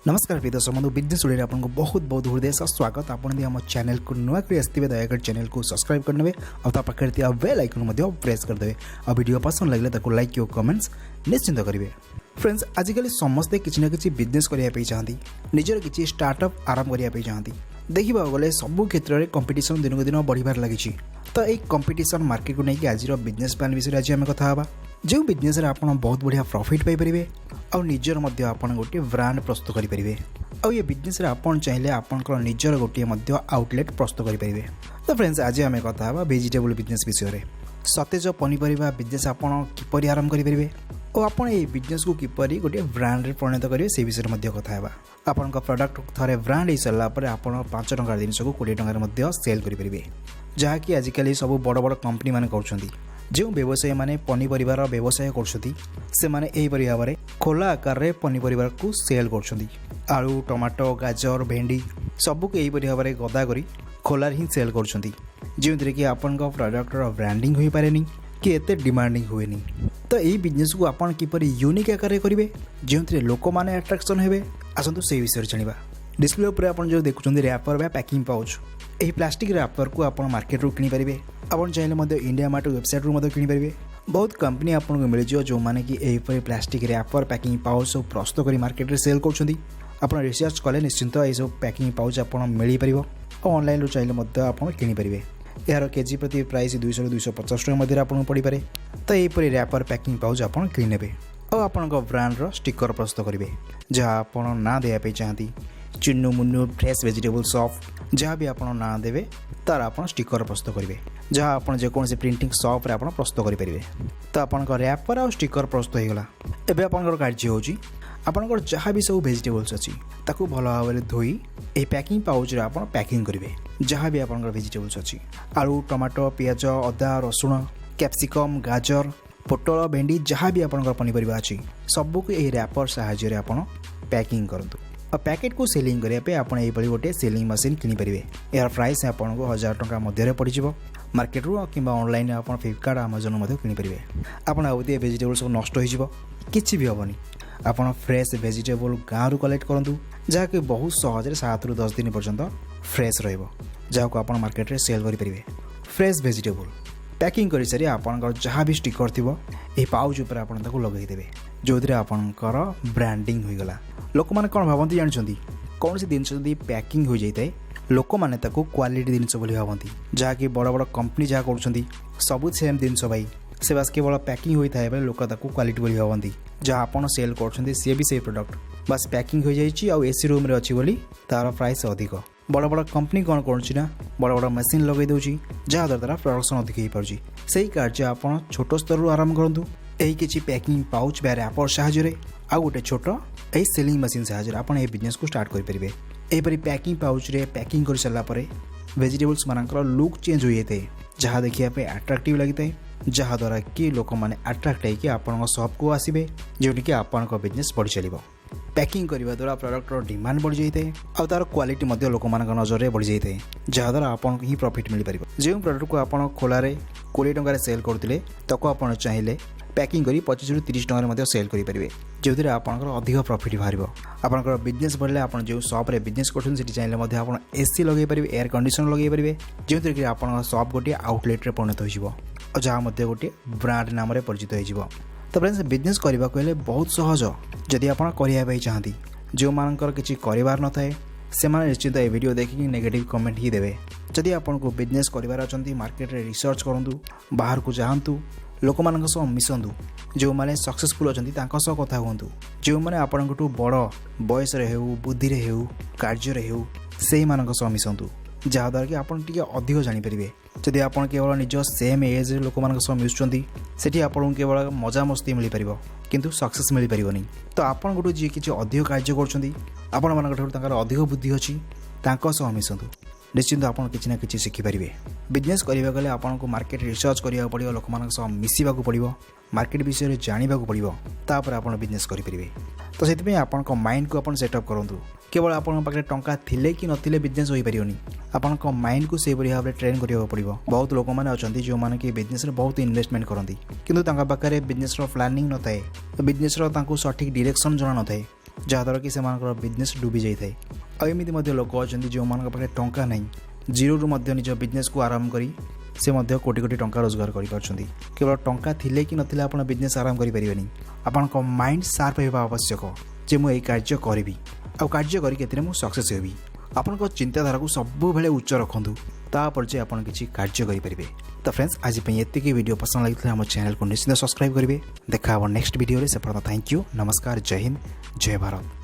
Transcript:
नमस्कार प्रिय दर्शक बंधु बिजनेस ओडिया आपको बहुत बहुत हृदय से स्वागत। आपन आम चैनल को नुआ कर आसते दयाकर चैनल को सब्सक्राइब करने और पाखे बेल आइकन प्रेस करदे और वीडियो पसंद लगे लाइक और कमेंट्स निश्चिंत करेंगे। फ्रेंड्स आजिकल समस्ते किसी ना कि बिजनेस करने चाहती निजर किसी स्टार्टअप आरंभ करने चाहती। देखा गले सबू क्षेत्र में कंपटीशन दिन को दिन बढ़िबार लगी। तो ये कंपटीशन मार्केट को लेकिन आज बिजनेस प्लान विषय आज आम कथा हाँ जो बिजनेस आप बहुत बढ़िया प्रॉफिट पाइपर और निजर आपन गोटे ब्रांड प्रस्तुत करेंगे और ये बिजनेस आप चाहिए आपंकर निजर गोटे आउटलेट प्रस्तुत करेंगे। तो फ्रेंड्स आज आम कथा हाँ वेजिटेबल बिजनेस विषय सतेज पनीपरिया बिजनेस आप किपर आरंभ करेंगे और आपड़ ये बिजनेस को किपर गोटे ब्रांड में परिणत करेंगे से विषय में कथा हाँ। आपण प्रोडक्ट थे ब्रांड हो सारापर आप 5 टंकार जिन को 20 टंकार सेल करेंगे जहाँकि आजिकल सब बड़ बड़ कंपनी मैंने कर जो व्यवसायी मैंने पनीपरिवार व्यवसाय कर भाव में खोला आकार में पनीपरिवार को सेल कर आलू टमाटो गाजर भेंडी सबको यहीपरि भाव में गदा कर खोलार ही सेल कर जो कि आपण प्रोडक्टर ब्रांडिंग हो पारे कि एते डिमांडिंग हुए। तो यही बिजनेस को आपन किपर यूनिक आकार करेंगे जो लोक मैंने अट्राक्शन हे आसतु से विषय जाना। डिस्प्ले उपर आप जो देखुं रैपर बा पैकिंग पाउच यही प्लास्टिक रैपर को आप मार्केट रू किनीपारे आप चाहिए इंडिया मार्ट वेबसाइट रू किनीपारे। बहुत कंपनी आपको मिल जो मैंने कि यहीपरि प्लास्टिक रैपर पैकिंग पाउच सब प्रस्तुत कर मार्केट में सेल कर रिसर्च कले निश्चिंत ये सब पैकिंग पाउच आप मिल पार और ऑनलाइन रू चाहिए आप किनीपारे। यार केजी प्रति प्राइस 200 ରୁ 250 टका मध्य आपको पड़ पारे। तो यहीपरि रैपर पैकिंग पाउच आप किने और आपण ब्रांड स्टिकर प्रस्तुत करेंगे जहाँ आप ना देवाई चाहती चिन्नु मुन्नु फ्रेश वेजिटेबल शॉप जहाँ भी आप ना देवे तार आप स्टिकर प्रस्तुत करेंगे जहाँ आप जेकोसी प्रिंटिंग शॉप आप प्रस्तुत करेंगे। तो आप रैपर और स्टिकर प्रस्तुत होगा। एवं आप कार्य हो आपंकर जहाँ भी सब वेजिटेबल्स अच्छी ताकू भल भाव में धोई ये पैकिंग पाउच आप पैकिंग करेंगे जहाँ भी आपंकर वेजिटेबल्स अच्छी आलू टमाटो पियाज अदा रसुण कैप्सिकम गाजर पोटल भेंडी जहाँ भी आपंकर पनीपरिया अच्छी सबको यही रैपर साहाय्य आप पैकिंग करूँ और पैकेट को सेलिंग करने आप गोटे सेलिंग मशीन किनीपारे। यार प्राइस आपको 1000 टका मध्य पड़ज मार्केट रू कि ऑनलाइन आप फ्लिपकार्ट अमेजन किनीपारे। आपड़ आउे वेजिटेबल सब नष्ट हो किसी भी हेनी आप फ्रेश वेजिटेबल गाँव रू कलेक्ट करूँ जहाँकि बहुत सहज 7 ରୁ 10 दिन पर्यंत फ्रेश रहा को आप मार्केट में सेल करेंगे। फ्रेश वेजिटेबल पैकिंग कर सारी आपंकर जहाँ भी स्टिकर थी ये पाउच उपर आप लगेदेवे जो आपंकर ब्रांडिंग होगला। लोक मैंने कौन भावती जानते कौन सी जिन पैकिंग हो जाए लोक मैंने क्वालिटी जिनस भावती जहाँकि बड़ बड़ कंपनी जहाँ कर सब सेम जिनस भाई से बास केवल पैकिंग होता है लोक क्वालिटी बोली भावती जहाँ आप सेल कर सी भी से प्रोडक्ट बस पैकिंग हो जाए एसी रूम में अच्छी बोली तार प्राइस अधिक। बड़ बड़ कंपनी कौन कर बड़ बड़ मशीन लगे दूसरी जहाँ द्वारा प्रोडक्शन अधिक हो पार्टी से कार्य आप छोट स्तर आरंभ करूँ यही किसी पैकिंग पाउच बा रैपर साहाय्य आ गोटे छोट यही सेलिंग मशीन साहाय्य आप बिजनेस को स्टार्ट करेंगे। यहीपरि पैकिंग पाउच रे पैकिंग कर सारापर वेजिटेबल्स मानकर लुक चेंज हो जाए जहाँ देखा अट्राक्टिव लगी है जहाँ द्वारा कि लोक मैंने अट्राक्ट होकर आपण शॉप को आसवे जोटि कि आपण बिजनेस बढ़ी चलो। पैकिंग करने द्वारा प्रोडक्टर डिमांड बढ़ी जाए और तार क्वालिटी लोक मान नजर में बढ़ी जाए जहाँद्वारा आपन ही प्रॉफिट मिल पार। जो प्रोडक्ट को आप खोलार 20 टंकार सेल करते ताको आप चाहिए पैकिंग करी 25 ରୁ 30 टंकार सेल करेंगे जो थे आपंकर अधिक प्रॉफिट बाहर। आपंकर बिजनेस बढ़ले आप जो शॉप्रे बिजनेस कर चाहिए आप एसी लगे पारे एयर कंडीशनर लगे पारे जो थे कि आप शॉप गोटे आउटलेट परिणत हो जहाँ गोटे ब्रांड नाम परिचित हो। तो फ्रेंड्स बिजनेस करने को बहुत सहज जदि आप करने चाहती जो मानकर किसी करार न थाए से निश्चित ये वीडियो देखिए नेगेटिव कमेंट ही देवे। जदि आपको बिजनेस करार अच्छा मार्केट में रिसर्च करूँ बाहर को जातु लोक मान सह मिशंतु जो मैंने सक्सेसफुल अच्छा कथा हूँ जो मैंने आपंठू बड़ बयस बुद्धि हो कार्य हो से मिशंतु जहाँद्वारा कि आपड़ टे अधिक जानीपारे। जदि आप केवल निज सेम एज लोक मिशुँच आपको केवल मजा मस्ती मिल पार किंतु सक्सेस मिल पारनी। तो आपन गोटे जी किसी अधिक कार्य कर अधिक बुद्धि अच्छी मिशंतु निश्चिंत आप किसी ना कि शिखिपारे। बिजनेस करने गले आपको मार्केट रिसर्च करा पड़ो लोक मिसवा पड़ो मार्केट विषय जानवा पड़ो तापर आप बिजनेस करेंगे। तो से आप माइंड को आप सेटअप करूँ केवल आपके टंका थिले कि नथिले बिजनेस हो पारिनी आपन माइंड को से भाव में ट्रेन करा पड़ो। बहुत लोक मैंने अच्छा जो मैंने कि बिजनेस बहुत इन्वेस्टमेंट करती किंतु पाखे बिजनेस प्लानिंग न थाए बिजनेस सठिक डायरेक्शन जना न थाए जहाँद्वारा कि सेमानकर बिजनेस डूबी जाए। आमती लोक अच्छा जो मान पाखे टंका ना जीरो निज बिजनेस को आरंभ करी से कोटी कोटी टंका रोजगार करें। केवल टंका थिले कि नथिले आप बिजनेस आरंभ करें। आपण माइंड शार्प होगा आवश्यक जे मुझे कार्य करी आ कार्य करके सक्सेस होबी। आपण चिंताधारा को सब बेले उच्च रखु तापर जे आप किसी कार्य करेंगे। तो फ्रेंड्स आज ये वीडियो पसंद लगी आम चैनल को निश्चित सब्सक्राइब करेंगे। देखा नेक्स्ट वीडियो से थैंक यू, नमस्कार, जय हिंद, जय भारत।